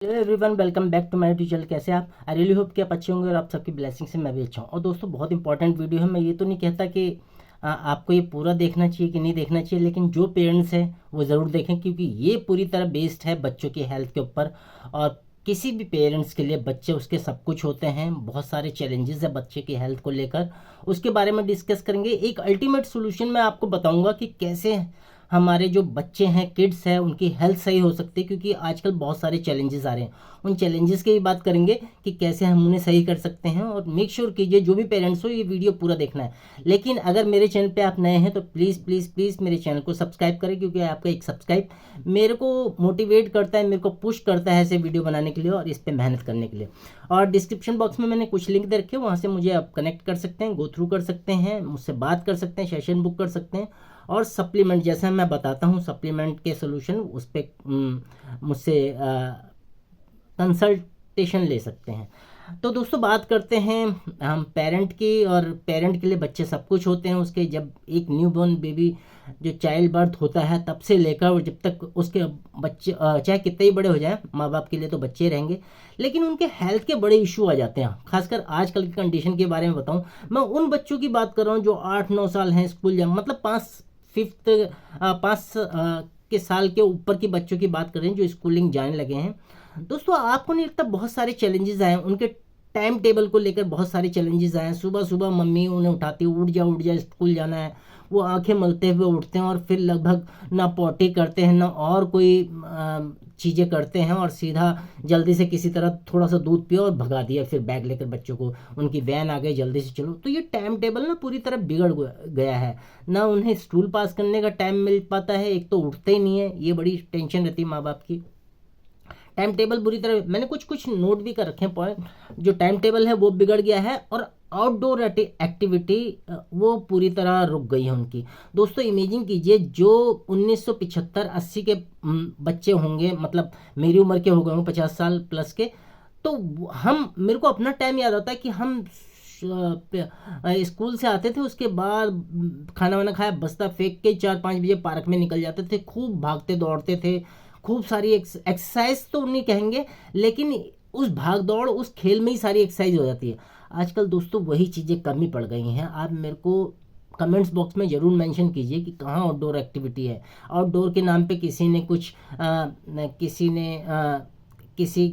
Hello everyone, welcome back to my YouTube channel. कैसे आप? I really hope कि आप अच्छे होंगे और आप सबकी ब्लेसिंग से मैं भी अच्छा हूँ। और दोस्तों, बहुत इंपॉर्टेंट वीडियो है। मैं ये तो नहीं कहता कि आपको ये पूरा देखना चाहिए कि नहीं देखना चाहिए, लेकिन जो पेरेंट्स हैं वो ज़रूर देखें, क्योंकि ये पूरी तरह बेस्ड है बच्चों की हेल्थ के ऊपर। और किसी भी पेरेंट्स के लिए बच्चे उसके सब कुछ होते हैं। बहुत सारे चैलेंजेस है बच्चे की हेल्थ को लेकर, उसके बारे में डिस्कस करेंगे। एक अल्टीमेट सोल्यूशन मैं आपको बताऊंगा कि कैसे हमारे जो बच्चे हैं, किड्स हैं, उनकी हेल्थ सही हो सकती है, क्योंकि आजकल बहुत सारे चैलेंजेस आ रहे हैं। उन चैलेंजेस की भी बात करेंगे कि कैसे हम उन्हें सही कर सकते हैं। और मेक श्योर कीजिए, जो भी पेरेंट्स हो, ये वीडियो पूरा देखना है। लेकिन अगर मेरे चैनल पे आप नए हैं तो प्लीज़ प्लीज़ प्लीज़ मेरे चैनल को सब्सक्राइब करें, क्योंकि आपका एक सब्सक्राइब मेरे को मोटिवेट करता है, मेरे को पुश करता है ऐसे वीडियो बनाने के लिए और इस पर मेहनत करने के लिए। और डिस्क्रिप्शन बॉक्स में मैंने कुछ लिंक दे रखे हैं, वहाँ से मुझे आप कनेक्ट कर सकते हैं, गो थ्रू कर सकते हैं, मुझसे बात कर सकते हैं, सेशन बुक कर सकते हैं। और सप्लीमेंट, जैसा मैं बताता हूँ सप्लीमेंट के सोल्यूशन, उस पर मुझसे कंसल्टेशन ले सकते हैं। तो दोस्तों, बात करते हैं हम पेरेंट की। और पेरेंट के लिए बच्चे सब कुछ होते हैं। उसके जब एक न्यूबॉर्न बेबी जो चाइल्ड बर्थ होता है तब से लेकर और जब तक उसके बच्चे चाहे कितने ही बड़े हो जाएं, माँ बाप के लिए तो बच्चे ही रहेंगे, लेकिन उनके हेल्थ के बड़े इशू आ जाते हैं। खासकर आजकल की कंडीशन के बारे में बताऊं, मैं उन बच्चों की बात कर रहा हूं जो 8-9 साल हैं, स्कूल जा मतलब 5 के साल के ऊपर के बच्चों की बात कर रहे हैं जो स्कूलिंग जाने लगे हैं। दोस्तों, आपको नहीं लगता बहुत सारे चैलेंजेस आए हैं उनके टाइम टेबल को लेकर? बहुत सारे चैलेंजेस आए हैं। सुबह सुबह मम्मी उन्हें उठाती है, उठ जा स्कूल जाना है। वो आंखें मलते हुए उठते हैं और फिर लगभग ना पॉटी करते हैं ना और कोई चीज़ें करते हैं, और सीधा जल्दी से किसी तरह थोड़ा सा दूध पियो और भगा दिया, फिर बैग लेकर बच्चों को। उनकी वैन आ गई, जल्दी से चलो। तो ये टाइम टेबल ना पूरी तरह बिगड़ गया है। ना उन्हें स्कूल पास करने का टाइम मिल पाता है, एक तो उठते ही नहीं है, ये बड़ी टेंशन रहती है माँ बाप की। टाइम टेबल बुरी तरह, मैंने कुछ कुछ नोट भी कर रखे हैं पॉइंट। जो टाइम टेबल है वो बिगड़ गया है, और आउटडोर एक्टिविटी वो पूरी तरह रुक गई है उनकी। दोस्तों, इमेजिन कीजिए, जो 1975-80 के बच्चे होंगे, मतलब मेरी उम्र के हो गए होंगे, 50 साल प्लस के। तो हम, मेरे को अपना टाइम याद आता है कि हम स्कूल से आते थे, उसके बाद खाना वाना खाया, बस्ता फेंक के 4-5 बजे पार्क में निकल जाते थे, खूब भागते दौड़ते थे। खूब सारी एक्सरसाइज तो नहीं कहेंगे, लेकिन उस भाग दौड़, उस खेल में ही सारी एक्सरसाइज हो जाती है। आजकल दोस्तों वही चीज़ें कम ही पड़ गई हैं। आप मेरे को कमेंट्स बॉक्स में ज़रूर मेंशन कीजिए कि कहाँ आउटडोर एक्टिविटी है। आउटडोर के नाम पे किसी ने कुछ किसी ने किसी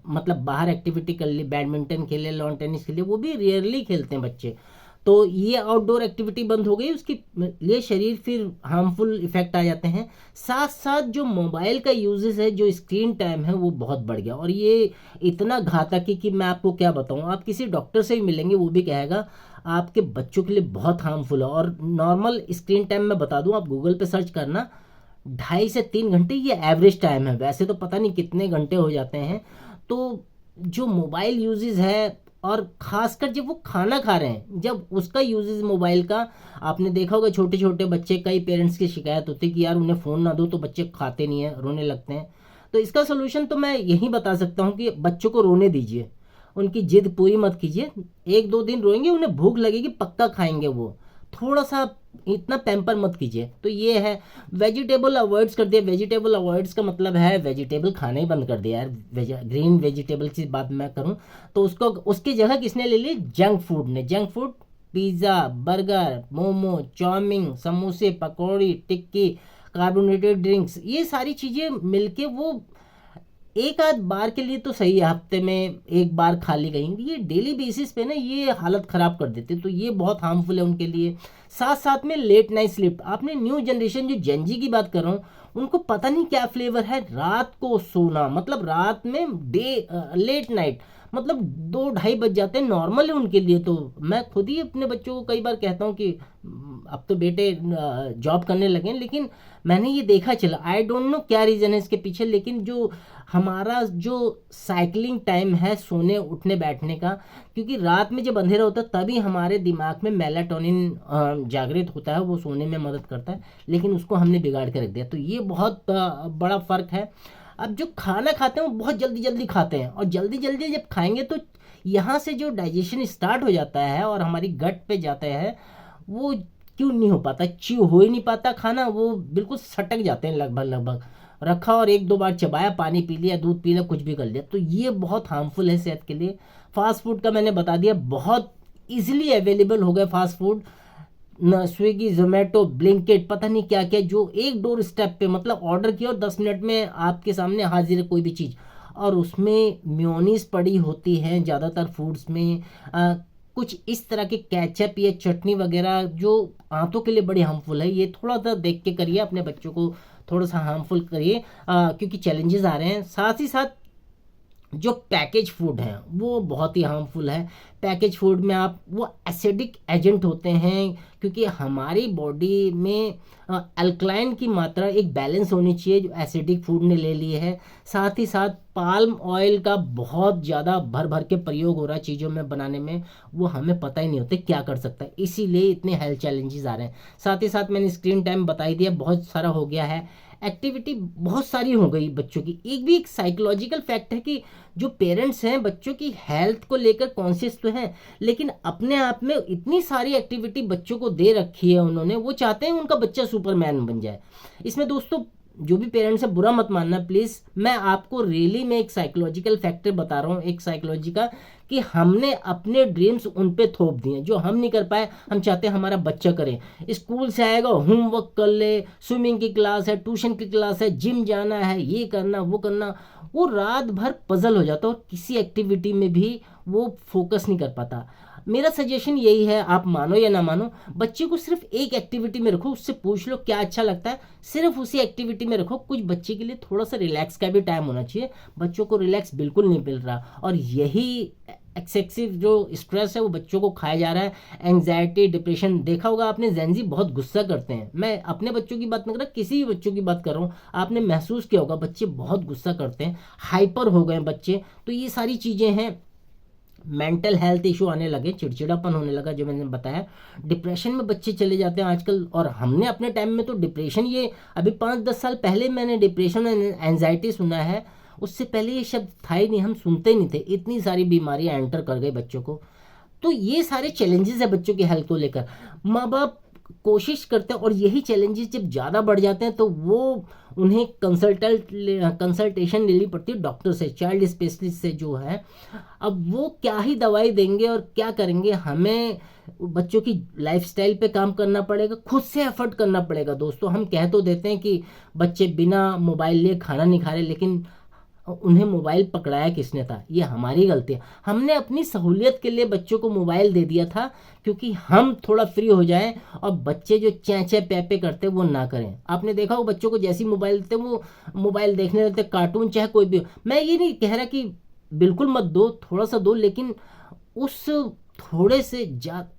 मतलब बाहर एक्टिविटी कर ली, बैडमिंटन खेले, लॉन टेनिस खेले, वो भी रेयरली खेलते हैं बच्चे। तो ये आउटडोर एक्टिविटी बंद हो गई, उसके लिए शरीर फिर हार्मफुल इफेक्ट आ जाते हैं। साथ साथ जो मोबाइल का यूजेस है, जो स्क्रीन टाइम है, वो बहुत बढ़ गया। और ये इतना घातक है कि मैं आपको क्या बताऊं। आप किसी डॉक्टर से भी मिलेंगे, वो भी कहेगा आपके बच्चों के लिए बहुत हार्मफुल है। और नॉर्मल स्क्रीन टाइम मैं बता दूं, आप गूगल पे सर्च करना, 2.5 से 3 घंटे ये एवरेज टाइम है। वैसे तो पता नहीं कितने घंटे हो जाते हैं। तो जो मोबाइल यूजेस है, और खासकर जब वो खाना खा रहे हैं, जब उसका यूजेस मोबाइल का, आपने देखा होगा छोटे छोटे बच्चे, कई पेरेंट्स की शिकायत होती है कि यार उन्हें फ़ोन ना दो तो बच्चे खाते नहीं है, रोने लगते हैं। तो इसका सोल्यूशन तो मैं यही बता सकता हूँ कि बच्चों को रोने दीजिए, उनकी जिद पूरी मत कीजिए। 1-2 दिन रोएंगे, उन्हें भूख लगेगी, पक्का खाएंगे वो। थोड़ा सा इतना पैम्पर मत कीजिए। तो ये है। वेजिटेबल अवॉइड्स कर दिया। वेजिटेबल अवॉइड्स का मतलब है वेजिटेबल खाना ही बंद कर दिया यार। ग्रीन वेजिटेबल की बात मैं करूं तो उसको, उसकी जगह किसने ले ली? जंक फूड ने। Junk food, pizza, burger, momo, chowmein, समोसे, पकौड़ी, टिक्की, कार्बोनेटेड ड्रिंक्स, ये सारी चीज़ें मिलके वो एक आध बार के लिए तो सही है, हफ्ते में एक बार खा ली गई, ये डेली बेसिस पे ना ये हालत ख़राब कर देते, तो ये बहुत हार्मफुल है उनके लिए। साथ साथ में लेट नाइट स्लिप। आपने न्यू जनरेशन जो जेनजी की बात कर रहा हूँ, उनको पता नहीं क्या फ्लेवर है रात को सोना, मतलब रात में लेट नाइट, मतलब 2-2:30 बज जाते हैं, नॉर्मल है उनके लिए। तो मैं खुद ही अपने बच्चों को कई बार कहता हूँ कि अब तो बेटे जॉब करने लगे हैं, लेकिन मैंने ये देखा चला, आई डोंट नो क्या रीज़न है इसके पीछे, लेकिन जो हमारा जो साइकिलिंग टाइम है सोने उठने बैठने का, क्योंकि रात में जब अंधेरा होता है तभी हमारे दिमाग में मेलाटोनिन जागृत होता है, वो सोने में मदद करता है, लेकिन उसको हमने बिगाड़ के रख दिया। तो ये बहुत बड़ा फ़र्क है। अब जो खाना खाते हैं वो बहुत जल्दी जल्दी खाते हैं, और जल्दी जल्दी जब खाएंगे तो यहाँ से जो डाइजेशन स्टार्ट हो जाता है और हमारी गट पे जाता है, वो क्यों नहीं हो पाता, च्यू हो ही नहीं पाता खाना, वो बिल्कुल सटक जाते हैं लगभग लगभग। रखा और 1-2 बार चबाया, पानी पी लिया, दूध पी लिया, कुछ भी कर लिया, तो ये बहुत हार्मफुल है सेहत के लिए। फास्ट फूड का मैंने बता दिया, बहुत ईजिली अवेलेबल हो गए फास्ट फूड, न स्विगी, जोमेटो, ब्लिंकिट, पता नहीं क्या क्या, जो एक डोर स्टेप पे, मतलब ऑर्डर किया और 10 मिनट में आपके सामने हाजिर है कोई भी चीज़। और उसमें मेयोनीज पड़ी होती है ज़्यादातर फूड्स में, कुछ इस तरह के केचप या चटनी वगैरह जो आंतों के लिए बड़ी हार्मफुल है। ये थोड़ा सा देख के करिए, अपने बच्चों को थोड़ा सा हार्मफुल करिए, क्योंकि चैलेंजेस आ रहे हैं। साथ ही साथ जो पैकेज फूड है वो बहुत ही हार्मफुल है। पैकेज फूड में आप वो एसिडिक एजेंट होते हैं, क्योंकि हमारी बॉडी में अल्कलाइन की मात्रा एक बैलेंस होनी चाहिए, जो एसिडिक फूड ने ले ली है। साथ ही साथ पाल्म ऑयल का बहुत ज़्यादा भर भर के प्रयोग हो रहा है चीज़ों में बनाने में, वो हमें पता ही नहीं होते क्या कर सकता है, इसीलिए इतने हेल्थ चैलेंजेस आ रहे हैं। साथ ही साथ मैंने स्क्रीन टाइम बता ही दिया, बहुत सारा हो गया है, एक्टिविटी बहुत सारी हो गई बच्चों की। एक साइकोलॉजिकल फैक्ट है कि जो पेरेंट्स हैं बच्चों की हेल्थ को लेकर कॉन्शियस तो हैं, लेकिन अपने आप में इतनी सारी एक्टिविटी बच्चों को दे रखी है उन्होंने, वो चाहते हैं उनका बच्चा सुपरमैन बन जाए। इसमें दोस्तों जो भी पेरेंट्स है बुरा मत मानना प्लीज़, मैं आपको रियली में एक साइकोलॉजिकल फैक्टर बता रहा हूँ, एक साइकोलॉजी का, कि हमने अपने ड्रीम्स उन पे थोप दिए, जो हम नहीं कर पाए हम चाहते हैं हमारा बच्चा करे। स्कूल से आएगा, होमवर्क कर ले, स्विमिंग की क्लास है, ट्यूशन की क्लास है, जिम जाना है, ये करना वो करना, वो रात भर पजल हो जाता है और किसी एक्टिविटी में भी वो फोकस नहीं कर पाता। मेरा सजेशन यही है, आप मानो या ना मानो, बच्चे को सिर्फ एक एक्टिविटी में रखो, उससे पूछ लो क्या अच्छा लगता है, सिर्फ उसी एक्टिविटी में रखो। कुछ बच्चे के लिए थोड़ा सा रिलैक्स का भी टाइम होना चाहिए, बच्चों को रिलैक्स बिल्कुल नहीं मिल रहा, और यही एक्सेसिव जो स्ट्रेस है वो बच्चों को खाया जा रहा है। एंजाइटी, डिप्रेशन, देखा होगा आपने, जेंजी बहुत गुस्सा करते हैं, मैं अपने बच्चों की बात नहीं कर रहा, किसी भी बच्चों की बात कर रहा हूँ, आपने महसूस किया होगा बच्चे बहुत गुस्सा करते हैं, हाइपर हो गए बच्चे। तो ये सारी चीज़ें हैं, मेंटल हेल्थ इशू आने लगे, चिड़चिड़ापन होने लगा, जो मैंने बताया, डिप्रेशन में बच्चे चले जाते हैं आजकल। और हमने अपने टाइम में तो डिप्रेशन, ये अभी 5-10 साल पहले मैंने डिप्रेशन एंड एंजाइटी सुना है, उससे पहले ये शब्द था ही नहीं, हम सुनते ही नहीं थे। इतनी सारी बीमारियां एंटर कर गई बच्चों को। तो ये सारे चैलेंजेस है बच्चों की हेल्थ को लेकर, माँ बाप कोशिश करते हैं, और यही चैलेंजेस जब ज़्यादा बढ़ जाते हैं तो वो उन्हें कंसल्टेशन लेनी पड़ती है डॉक्टर से, चाइल्ड स्पेशलिस्ट से जो है। अब वो क्या ही दवाई देंगे और क्या करेंगे, हमें बच्चों की लाइफस्टाइल पे काम करना पड़ेगा, खुद से एफर्ट करना पड़ेगा। दोस्तों हम कह तो देते हैं कि बच्चे बिना मोबाइल लिए खाना नहीं खा रहे, लेकिन उन्हें मोबाइल पकड़ाया किसने था, ये हमारी गलती है। हमने अपनी सहूलियत के लिए बच्चों को मोबाइल दे दिया था, क्योंकि हम थोड़ा फ्री हो जाएं और बच्चे जो चै चै पे पे करते वो ना करें। आपने देखा हो बच्चों को जैसी मोबाइल देते वो मोबाइल देखने लगते, कार्टून चाहे कोई भी। मैं ये नहीं कह रहा कि बिल्कुल मत दो, थोड़ा सा दो, लेकिन उस थोड़े से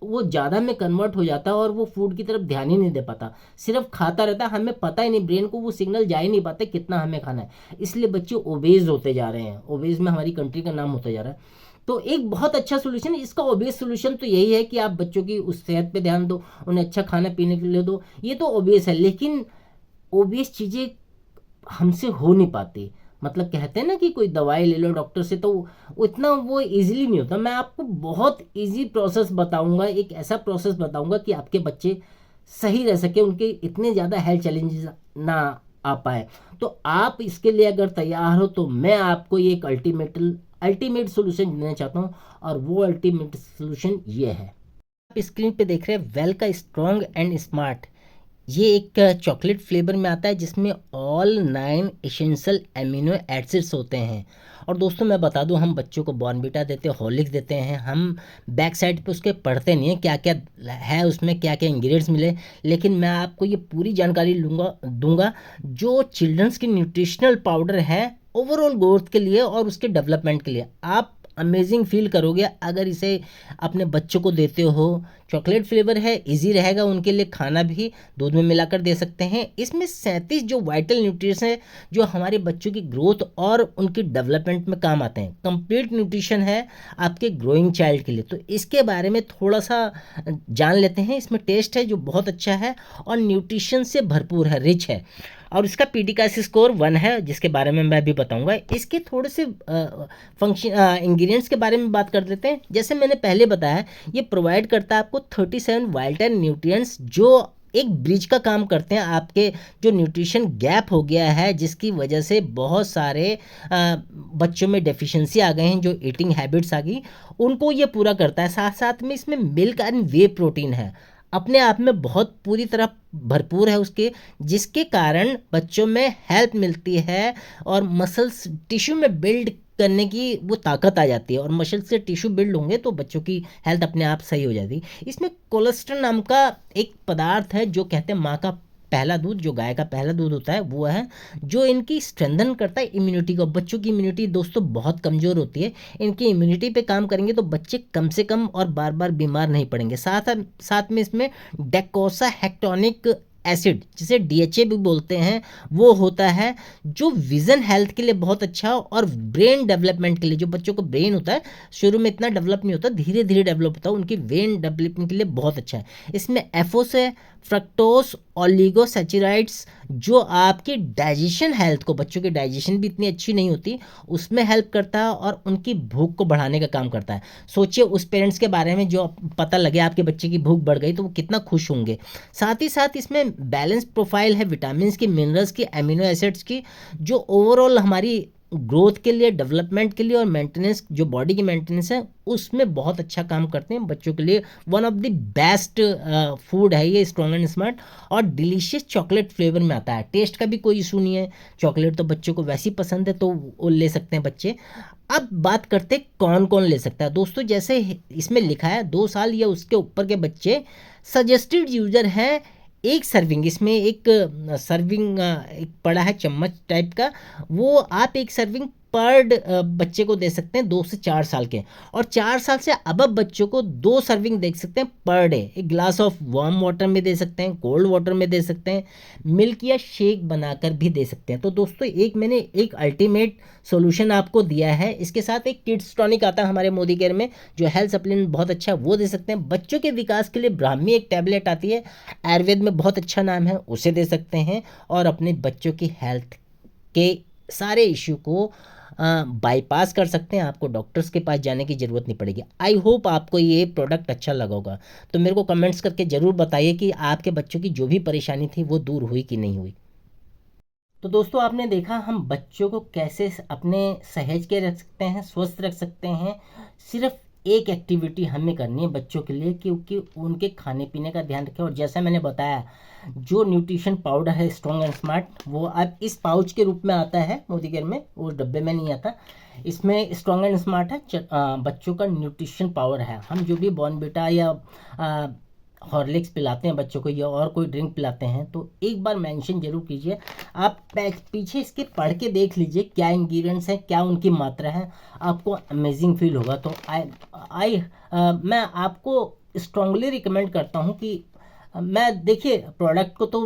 वो ज़्यादा में कन्वर्ट हो जाता है और वो फूड की तरफ ध्यान ही नहीं दे पाता, सिर्फ खाता रहता है। हमें पता ही नहीं, ब्रेन को वो सिग्नल जा ही नहीं पाते कितना हमें खाना है, इसलिए बच्चे ओबेज होते जा रहे हैं। ओबेज में हमारी कंट्री का नाम होता जा रहा है। तो एक बहुत अच्छा सोल्यूशन, इसका ओबेस सोल्यूशन तो यही है कि आप बच्चों की उस सेहत पे ध्यान दो, उन्हें अच्छा खाना पीने के लिए दो, ये तो ओबेस है। लेकिन ओबेस चीज़ें हमसे हो नहीं पाती, मतलब कहते हैं ना कि कोई दवाई ले लो डॉक्टर से, तो उतना वो इजीली नहीं होता। मैं आपको बहुत इजी प्रोसेस बताऊंगा, एक ऐसा प्रोसेस बताऊंगा कि आपके बच्चे सही रह सके, उनके इतने ज़्यादा हेल्थ चैलेंजेस ना आ पाए। तो आप इसके लिए अगर तैयार हो तो मैं आपको ये एक अल्टीमेट सोल्यूशन देना चाहता हूँ, और वो अल्टीमेट सोल्यूशन ये है। आप स्क्रीन पे देख रहे हैं वेल का स्ट्रॉन्ग एंड स्मार्ट, ये एक चॉकलेट फ्लेवर में आता है जिसमें ऑल 9 एसेंशियल एमिनो एसिड्स होते हैं। और दोस्तों मैं बता दूं, हम बच्चों को बॉर्नविटा देते हैं, हॉर्लिक्स देते हैं, हम बैक साइड पे उसके पढ़ते नहीं हैं क्या क्या है उसमें, क्या क्या इंग्रेडिएंट्स मिले। लेकिन मैं आपको ये पूरी जानकारी दूंगा जो चिल्ड्रंस की न्यूट्रिशनल पाउडर है ओवरऑल ग्रोथ के लिए और उसके डेवलपमेंट के लिए। आप अमेजिंग फील करोगे अगर इसे अपने बच्चों को देते हो। चॉकलेट फ्लेवर है, इजी रहेगा उनके लिए, खाना भी दूध में मिलाकर दे सकते हैं। इसमें 37 जो वाइटल न्यूट्रिशन है जो हमारे बच्चों की ग्रोथ और उनकी डेवलपमेंट में काम आते हैं। कंप्लीट न्यूट्रिशन है आपके ग्रोइंग चाइल्ड के लिए। तो इसके बारे में थोड़ा सा जान लेते हैं। इसमें टेस्ट है जो बहुत अच्छा है और न्यूट्रिशन से भरपूर है, रिच है, और इसका पीडीकासी स्कोर 1 है, जिसके बारे में मैं भी बताऊंगा। इसके थोड़े से फंक्शन इंग्रेडिएंट्स के बारे में बात कर लेते हैं। जैसे मैंने पहले बताया, ये प्रोवाइड करता है आपको 37 वाइटल न्यूट्रिएंट्स जो एक ब्रिज का काम करते हैं। आपके जो न्यूट्रिशन गैप हो गया है, जिसकी वजह से बहुत सारे बच्चों में डेफिशिएंसी आ गए हैं, जो ईटिंग हैबिट्स आ गई, उनको ये पूरा करता है। साथ साथ में इसमें मिल्क एंड वे प्रोटीन है, अपने आप में बहुत पूरी तरह भरपूर है उसके, जिसके कारण बच्चों में हेल्प मिलती है और मसल्स टिश्यू में बिल्ड करने की वो ताकत आ जाती है, और मसल से टिश्यू बिल्ड होंगे तो बच्चों की हेल्थ अपने आप सही हो जाती है। इसमें कोलेस्ट्रॉल नाम का एक पदार्थ है, जो कहते हैं माँ का पहला दूध, जो गाय का पहला दूध होता है वो है, जो इनकी स्ट्रेंथन करता है इम्यूनिटी को। बच्चों की इम्यूनिटी दोस्तों बहुत कमज़ोर होती है, इनकी इम्यूनिटी पे काम करेंगे तो बच्चे कम से कम और बार बार बीमार नहीं पड़ेंगे। साथ साथ में इसमें डेकोसा हेक्टोनिक एसिड, जिसे डीएचए भी बोलते हैं, वो होता है, जो विज़न हेल्थ के लिए बहुत अच्छा है, और ब्रेन डेवलपमेंट के लिए, जो बच्चों को ब्रेन होता है शुरू में इतना डेवलप नहीं होता, धीरे धीरे डेवलप होता है, उनकी ब्रेन डेवलपमेंट के लिए बहुत अच्छा है। इसमें एफोस है, फ्रक्टोस, ओलिगोसैचराइड्स, जो आपकी डाइजेशन हेल्थ को, बच्चों की डाइजेशन भी इतनी अच्छी नहीं होती, उसमें हेल्प करता है और उनकी भूख को बढ़ाने का काम करता है। सोचिए उस पेरेंट्स के बारे में जो पता लगे आपके बच्चे की भूख बढ़ गई तो वो कितना खुश होंगे। साथ ही साथ इसमें बैलेंस प्रोफाइल है विटामिन्स की, मिनरल्स की, एमिनो एसिड्स की, जो ओवरऑल हमारी ग्रोथ के लिए, डेवलपमेंट के लिए और मेंटेनेंस, जो बॉडी की मेंटेनेंस है, उसमें बहुत अच्छा काम करते हैं बच्चों के लिए। One of the best food है ये स्ट्रॉन्ग एंड स्मार्ट, और डिलीशियस चॉकलेट फ्लेवर में आता है। टेस्ट का भी कोई इशू नहीं है, चॉकलेट तो बच्चों को वैसे ही पसंद है, तो वो ले सकते हैं बच्चे। अब बात करते हैं कौन कौन ले सकता है। दोस्तों जैसे इसमें लिखा है 2 साल या उसके ऊपर के बच्चे सजेस्टेड यूजर हैं। एक सर्विंग, इसमें एक सर्विंग एक पड़ा है चम्मच टाइप का, वो आप एक सर्विंग पर बच्चे को दे सकते हैं 2 से 4 साल के, और 4 साल से अबव बच्चों को 2 सर्विंग दे सकते हैं पर डे। एक ग्लास ऑफ वार्म वाटर में दे सकते हैं, कोल्ड वाटर में दे सकते हैं, मिल्क या शेक बनाकर भी दे सकते हैं। तो दोस्तों मैंने एक अल्टीमेट सॉल्यूशन आपको दिया है। इसके साथ एक किड्स टॉनिक आता है हमारे मोदी केयर में, जो हेल्थ सप्लीमेंट बहुत अच्छा है, वो दे सकते हैं। बच्चों के विकास के लिए ब्राह्मी एक टैबलेट आती है, आयुर्वेद में बहुत अच्छा नाम है, उसे दे सकते हैं, और अपने बच्चों की हेल्थ के सारे इश्यू को बाईपास कर सकते हैं। आपको डॉक्टर्स के पास जाने की ज़रूरत नहीं पड़ेगी। आई होप आपको ये प्रोडक्ट अच्छा लगा होगा, तो मेरे को कमेंट्स करके ज़रूर बताइए कि आपके बच्चों की जो भी परेशानी थी वो दूर हुई कि नहीं हुई। तो दोस्तों आपने देखा हम बच्चों को कैसे अपने सहेज के रख सकते हैं, स्वस्थ रख सकते हैं। सिर्फ एक एक्टिविटी हमें करनी है बच्चों के लिए, क्योंकि उनके खाने पीने का ध्यान रखें। और जैसा मैंने बताया, जो न्यूट्रिशन पाउडर है स्ट्रॉन्ग एंड स्मार्ट, वो अब इस पाउच के रूप में आता है मोदी केयर में, वो डब्बे में नहीं आता। इसमें स्ट्रॉन्ग एंड स्मार्ट है, बच्चों का न्यूट्रिशन पावर है। हम जो भी बॉर्नविटा या हॉर्लिक्स पिलाते हैं बच्चों को, या और कोई ड्रिंक पिलाते हैं, तो एक बार मेंशन जरूर कीजिए। आप पीछे इसके पढ़ के देख लीजिए क्या इंग्रेडिएंट्स हैं, क्या उनकी मात्रा है, आपको अमेजिंग फील होगा। तो मैं आपको स्ट्रांगली रिकमेंड करता हूँ कि मैं, देखिए प्रोडक्ट को तो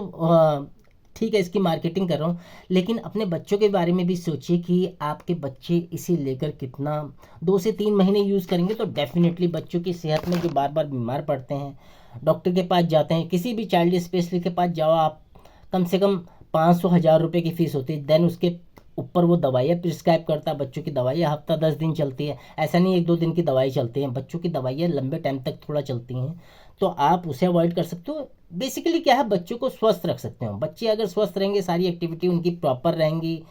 ठीक है इसकी मार्केटिंग कर रहा हूँ, लेकिन अपने बच्चों के बारे में भी सोचिए कि आपके बच्चे इसे लेकर कितना 2 से 3 महीने यूज़ करेंगे तो डेफिनेटली बच्चों की सेहत में, जो बार बार बीमार पड़ते हैं, डॉक्टर के पास जाते हैं, किसी भी चाइल्ड स्पेशलिस्ट के पास जाओ आप, कम से कम 500-1000 रुपये की फ़ीस होती है। देन उसके ऊपर वो दवाइयाँ प्रिस्क्राइब करता है। बच्चों की दवाइयाँ हफ्ता 10 दिन चलती है, ऐसा नहीं 1-2 दिन की दवाई चलती है। बच्चों की दवाइयाँ लंबे टाइम तक थोड़ा चलती हैं, तो आप उसे अवॉइड कर सकते हो। बेसिकली क्या है, बच्चों को स्वस्थ रख सकते हो। बच्चे अगर स्वस्थ रहेंगे, सारी एक्टिविटी उनकी प्रॉपर रहेंगी,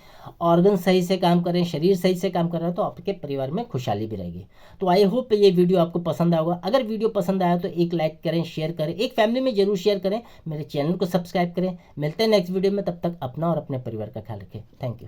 ऑर्गन सही से काम करें, शरीर सही से काम कर रहा है, तो आपके परिवार में खुशहाली भी रहेगी। तो आई होप ये वीडियो आपको पसंद आएगा। अगर वीडियो पसंद आया तो एक लाइक करें, शेयर करें, एक फैमिली में जरूर शेयर करें, मेरे चैनल को सब्सक्राइब करें। मिलते हैं नेक्स्ट वीडियो में, तब तक अपना और अपने परिवार का ख्याल रखें। Thank you.